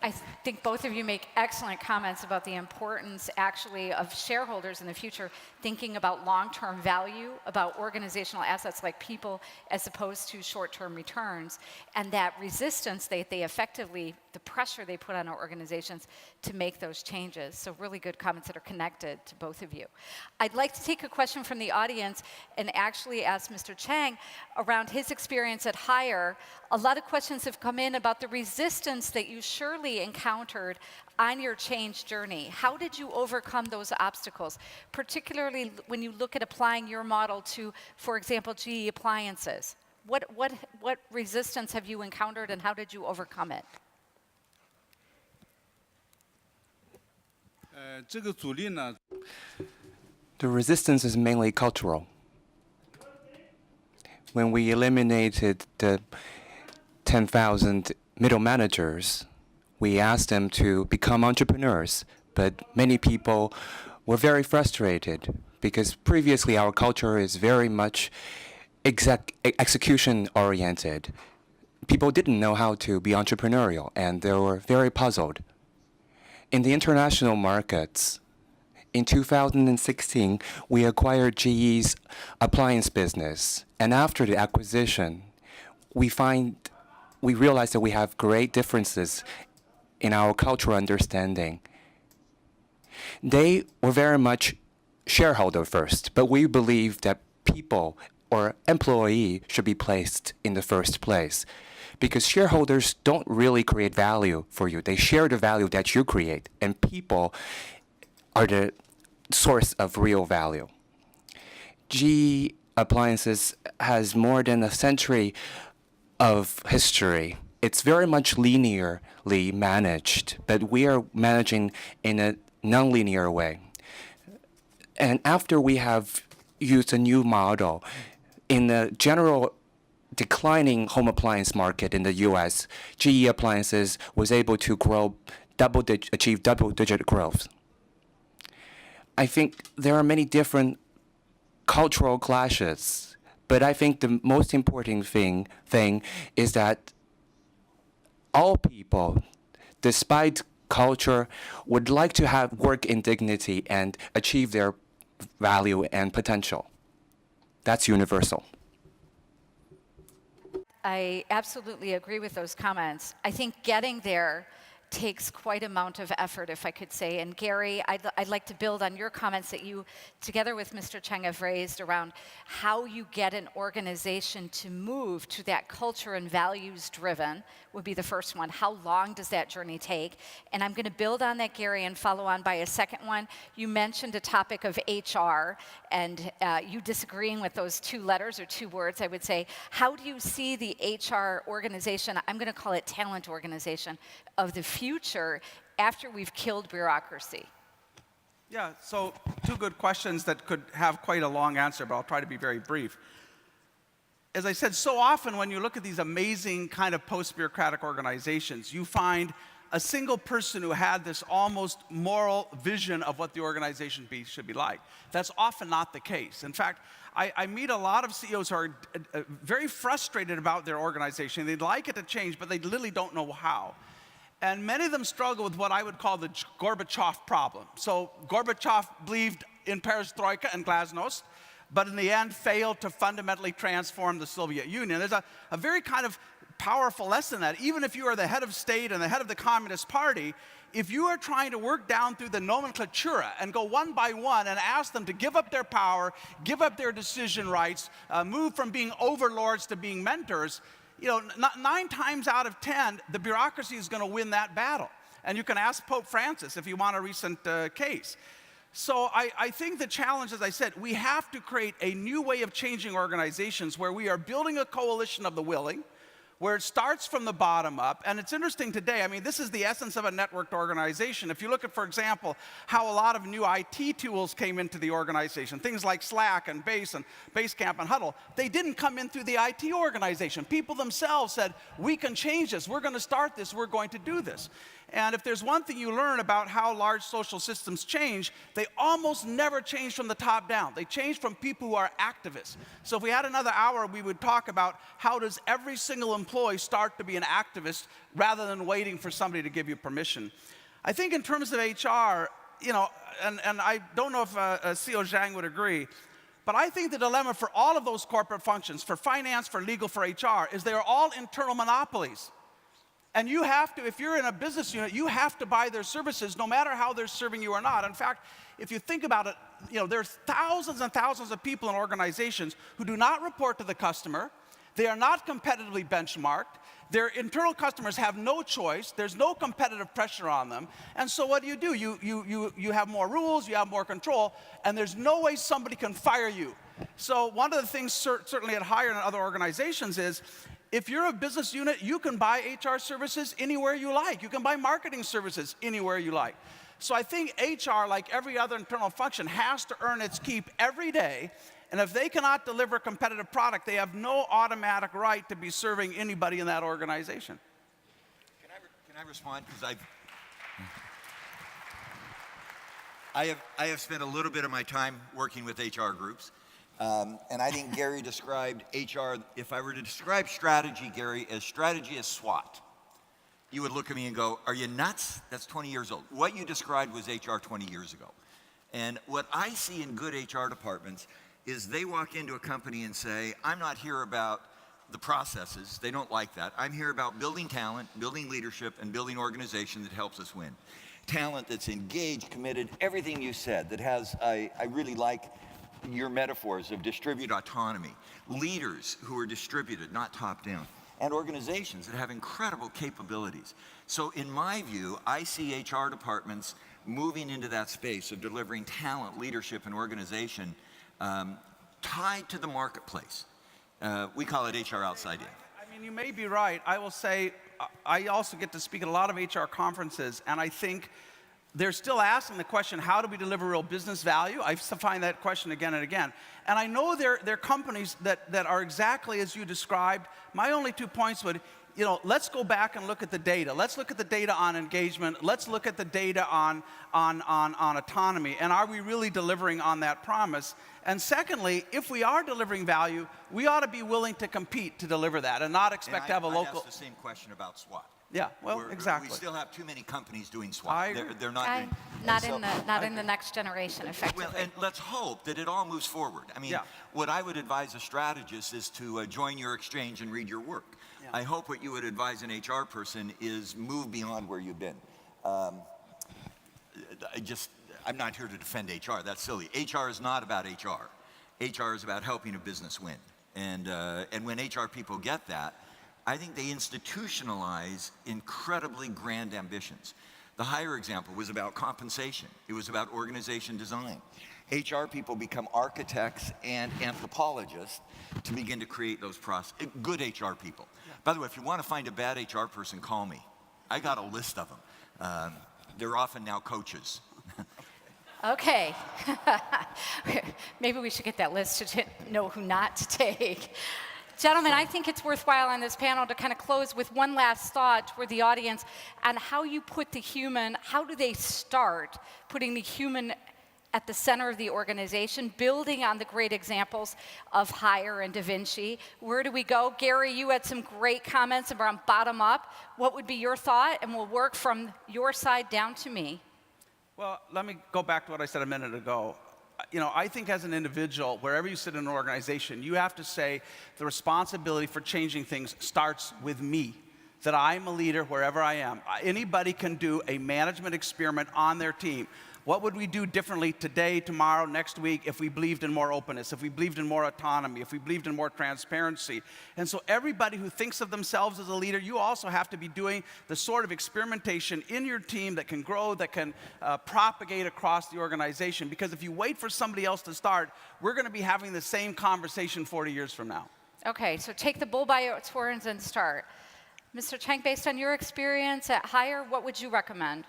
A: I think both of you make excellent comments about the importance, actually, of shareholders in the future thinking about long-term value, about organizational assets like people, as opposed to short-term returns, and that resistance they effectively, the pressure they put on our organizations to make those changes. So really good comments that are connected to both of you. I'd like to take a question from the audience and actually ask Mr. Zhang around his experience at Hire. A lot of questions have come in about the resistance that you surely encountered on your change journey. How did you overcome those obstacles, particularly when you look at applying your model to, for example, GE appliances? What resistance have you encountered and how did you overcome it?
G: 这个阻力呢，
F: The resistance is mainly cultural. When we eliminated the 10,000 middle managers, we asked them to become entrepreneurs, but many people were very frustrated because previously our culture is very much execution-oriented. people didn't know how to be entrepreneurial, and they were very puzzled. In the international markets, in 2016, we acquired GE's appliance business, and after the acquisition, we realized that we have great differences in our cultural understanding. They were very much shareholder first, but we believe that people or employee should be placed in the first place, because shareholders don't really create value for you. They share the value that you create, and people are the source of real value. GE Appliances has more than a century of history. It's very much linearly managed, but we are managing in a non-linear way. And after we have used a new model, in the general declining home appliance market in the US, GE Appliances was able to achieve double-digit growth. I think there are many different cultural clashes, but I think the most important thing is that all people, despite culture, would like to have work in dignity and achieve their value and potential. That's universal.
A: I absolutely agree with those comments. I think getting there takes quite amount of effort, if I could say. And Gary, I'd like to build on your comments that you, together with Mr. Zhang, have raised around how you get an organization to move to that culture and values driven would be the first one. How long does that journey take? And I'm going to build on that, Gary, and follow on by a second one. You mentioned a topic of HR, and you disagreeing with those two letters or two words, I would say. How do you see the HR organization, I'm going to call it talent organization, of the future after we've killed bureaucracy?
C: Yeah, so two good questions that could have quite a long answer, but I'll try to be very brief. As I said, so often when you look at these amazing kind of post-bureaucratic organizations, you find a single person who had this almost moral vision of what the organization should be like. That's often not the case. In fact, I meet a lot of CEOs who are very frustrated about their organization. They'd like it to change, but they literally don't know how. And many of them struggle with what I would call the Gorbachev problem. So Gorbachev believed in perestroika and glasnost, but in the end failed to fundamentally transform the Soviet Union. There's a very kind of powerful lesson in that. Even if you are the head of state and the head of the Communist Party, if you are trying to work down through the nomenclatura and go one by one and ask them to give up their power, give up their decision rights, move from being overlords to being mentors, 9 times out of 10, the bureaucracy is going to win that battle. And you can ask Pope Francis if you want a recent case. So I think the challenge, as I said, we have to create a new way of changing organizations where we are building a coalition of the willing, where it starts from the bottom up. And it's interesting today, I mean, this is the essence of a networked organization. If you look at, for example, how a lot of new IT tools came into the organization, things like Slack and Basecamp and Huddle, they didn't come in through the IT organization. People themselves said, we can change this, we're going to start this, we're going to do this. And if there's one thing you learn about how large social systems change, they almost never change from the top down. They change from people who are activists. So if we had another hour, we would talk about how does every single employee start to be an activist rather than waiting for somebody to give you permission. I think in terms of HR, and I don't know if CEO Zhang would agree, but I think the dilemma for all of those corporate functions, for finance, for legal, for HR, is they are all internal monopolies. And you have to, if you're in a business unit, you have to buy their services no matter how they're serving you or not. In fact, if you think about it, there's thousands and thousands of people in organizations who do not report to the customer. They are not competitively benchmarked. Their internal customers have no choice. There's no competitive pressure on them. And so what do? You have more rules, you have more control, and there's no way somebody can fire you. So one of the things certainly at Huillard and other organizations is, if you're a business unit, you can buy HR services anywhere you like. You can buy marketing services anywhere you like. So I think HR, like every other internal function, has to earn its keep every day. And if they cannot deliver a competitive product, they have no automatic right to be serving anybody in that organization.
B: Can I respond? Because I have spent a little bit of my time working with HR groups. And I think Gary described HR, if I were to describe strategy, Gary, as strategy as SWAT, you would look at me and go, are you nuts? That's 20 years old. What you described was HR 20 years ago. And what I see in good HR departments is they walk into a company and say, I'm not here about the processes. They don't like that. I'm here about building talent, building leadership, and building organization that helps us win. Talent that's engaged, committed, everything you said that has, I really like your metaphors of distributed autonomy. Leaders who are distributed, not top down. And organizations that have incredible capabilities. So in my view, I see HR departments moving into that space of delivering talent, leadership, and organization tied to the marketplace. We call it HR outside in.
C: I mean, you may be right. I will say, I also get to speak at a lot of HR conferences, and I think they're still asking the question, how do we deliver real business value? I find that question again and again. And I know there are companies that are exactly as you described. My only 2 points would, let's go back and look at the data. Let's look at the data on engagement. Let's look at the data on autonomy. And are we really delivering on that promise? And secondly, if we are delivering value, we ought to be willing to compete to deliver that and not expect to have a local.
B: I'd ask the same question about SWAT.
C: Yeah, well, exactly.
B: We still have too many companies doing SWAT. They're not doing.
A: Not in the next generation, effectively.
B: Well, and let's hope that it all moves forward. I mean, what I would advise a strategist is to join your exchange and read your work. Yeah. I hope what you would advise an HR person is move beyond where you've been. I'm not here to defend HR. That's silly. HR is not about HR. HR is about helping a business win. And when HR people get that, I think they institutionalize incredibly grand ambitions. The hire example was about compensation. It was about organization design. HR people become architects and anthropologists to begin to create those good HR people. Yeah. By the way, if you want to find a bad HR person, call me. I got a list of them. They're often now coaches.
A: Okay. Maybe we should get that list to know who not to take. Gentlemen, I think it's worthwhile on this panel to kind of close with one last thought toward the audience on how you put the human, how do they start putting the human at the center of the organization, building on the great examples of Hire and VINCI. Where do we go? Gary, you had some great comments around bottom up. What would be your thought? And we'll work from your side down to me.
C: Well, let me go back to what I said a minute ago. I think as an individual, wherever you sit in an organization, you have to say the responsibility for changing things starts with me, that I'm a leader wherever I am. Anybody can do a management experiment on their team. What would we do differently today, tomorrow, next week if we believed in more openness, if we believed in more autonomy, if we believed in more transparency? And so everybody who thinks of themselves as a leader, you also have to be doing the sort of experimentation in your team that can grow, that can propagate across the organization. Because if you wait for somebody else to start, we're going to be having the same conversation 40 years from now.
A: Okay, so take the bull by its horns and start. Mr. Zhang, based on your experience at Hire, what would you recommend?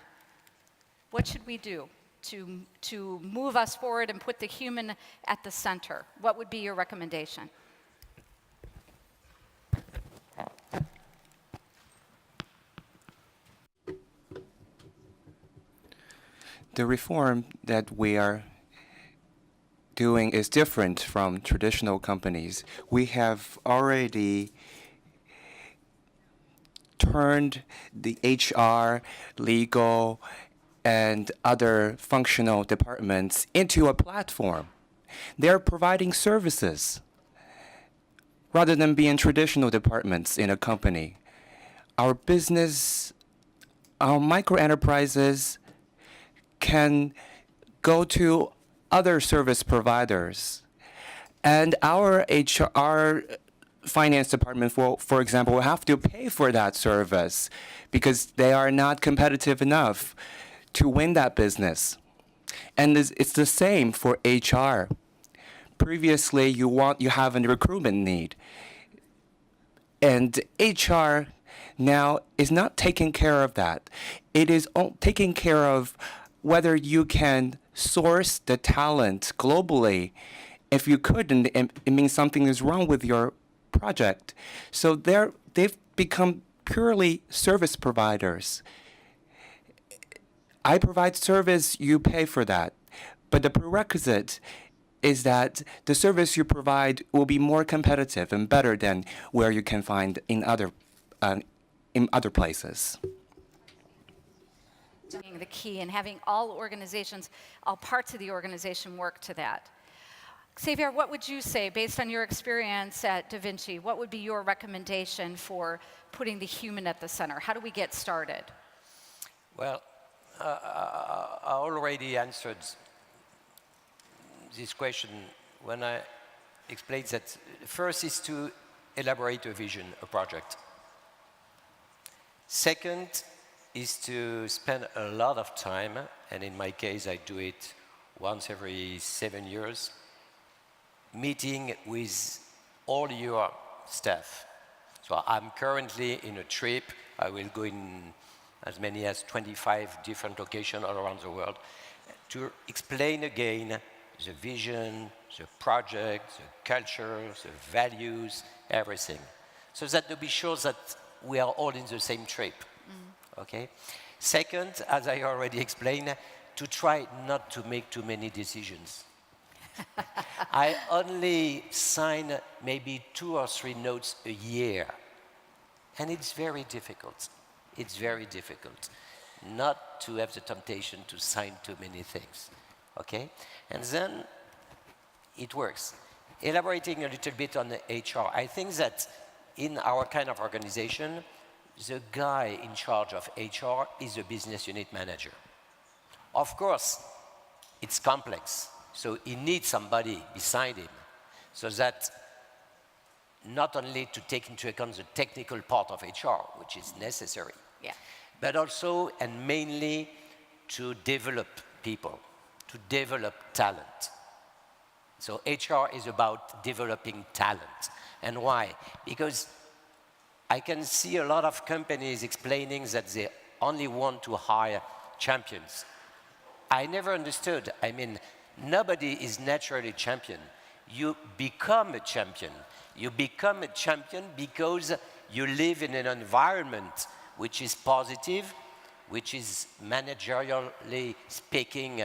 A: What should we do to move us forward and put the human at the center? What would be your recommendation?
F: The reform that we are doing is different from traditional companies. We have already turned the HR, legal, and other functional departments into a platform. They're providing services rather than being traditional departments in a company. Our business, our micro enterprises can go to other service providers. And our HR finance department, for example, will have to pay for that service because they are not competitive enough to win that business. And it's the same for HR. Previously, you have a recruitment need. And HR now is not taking care of that. It is taking care of whether you can source the talent globally. If you couldn't, it means something is wrong with your project. So they've become purely service providers. I provide service, you pay for that. But the prerequisite is that the service you provide will be more competitive and better than where you can find in other places.
A: Being the key and having all organizations, all parts of the organization work to that. Xavier, what would you say, based on your experience at Da Vinci, what would be your recommendation for putting the human at the center? How do we get started?
E: Well, I already answered this question when I explained that first is to elaborate a vision, a project. Second is to spend a lot of time, and in my case I do it once every 7 years, meeting with all your staff. So I'm currently in a trip. I will go in as many as 25 different locations all around the world to explain again the vision, the project, the culture, the values, everything. So that to be sure that we are all in the same trip, okay? Second, as I already explained, to try not to make too many decisions. I only sign maybe 2 or 3 notes a year, and it's very difficult. It's very difficult not to have the temptation to sign too many things, okay? And then it works. Elaborating a little bit on the HR, I think that in our kind of organization, the guy in charge of HR is a business unit manager. Of course, it's complex, so he needs somebody beside him, so that not only to take into account the technical part of HR, which is necessary, but also and mainly to develop people, to develop talent. So HR is about developing talent. And why? Because I can see a lot of companies explaining that they only want to hire champions. I never understood. I mean, nobody is naturally champion. You become a champion. You become a champion because you live in an environment which is positive, which is managerially speaking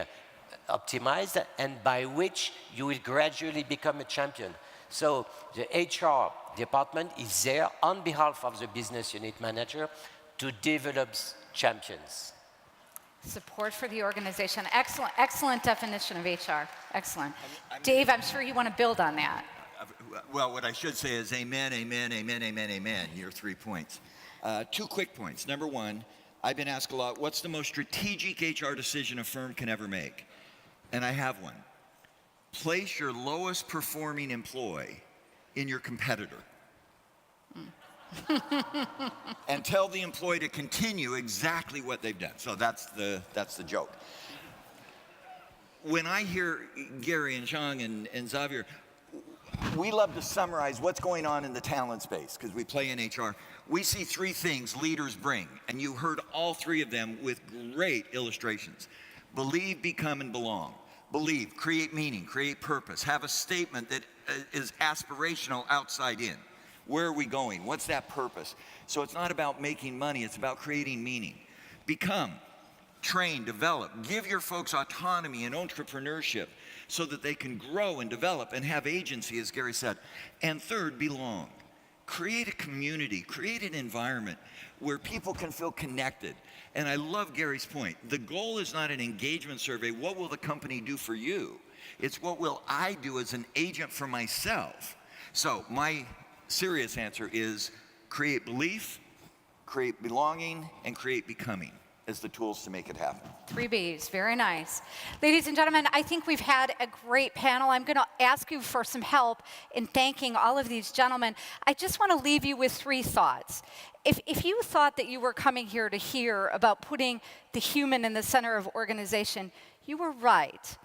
E: optimized, and by which you will gradually become a champion. So the HR department is there on behalf of the business unit manager to develop champions.
A: Support for the organization. Excellent, excellent definition of HR. Excellent. Dave, I'm sure you want to build on that.
B: Well, what I should say is amen, amen, amen, amen, amen, your 3 points. 2 quick points. Number 1, I've been asked a lot, what's the most strategic HR decision a firm can ever make? And I have one. Place your lowest performing employee in your competitor. And tell the employee to continue exactly what they've done. So that's the joke. When I hear Gary and Zhang and Xavier, we love to summarize what's going on in the talent space because we play in HR. We see 3 things leaders bring, and you heard all 3 of them with great illustrations. Believe, become, and belong. Believe, create meaning, create purpose, have a statement that is aspirational outside in. Where are we going? What's that purpose? So it's not about making money, it's about creating meaning. Become, train, develop, give your folks autonomy and entrepreneurship so that they can grow and develop and have agency, as Gary said. And third, belong. Create a community, create an environment where people can feel connected. And I love Gary's point. The goal is not an engagement survey. What will the company do for you? It's what will I do as an agent for myself? So my serious answer is create belief, create belonging, and create becoming as the tools to make it happen.
A: 3 Bs, very nice. Ladies and gentlemen, I think we've had a great panel. I'm going to ask you for some help in thanking all of these gentlemen. I just want to leave you with 3 thoughts. If you thought that you were coming here to hear about putting the human in the center of organization, you were right.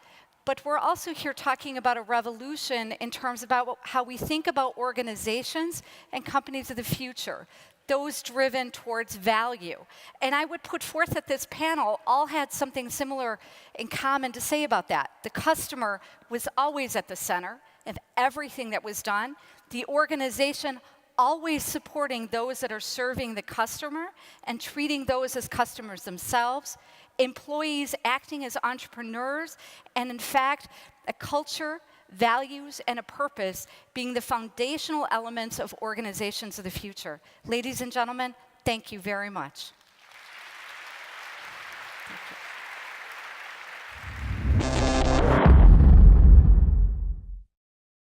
A: But we're also here talking about a revolution in terms about how we think about organizations and companies of the future, those driven towards value. And I would put forth that this panel all had something similar in common to say about that. The customer was always at the center of everything that was done. The organization always supporting those that are serving the customer and treating those as customers themselves. Employees acting as entrepreneurs, and in fact, a culture values, and a purpose being the foundational elements of organizations of the future. Ladies and gentlemen, thank you very much.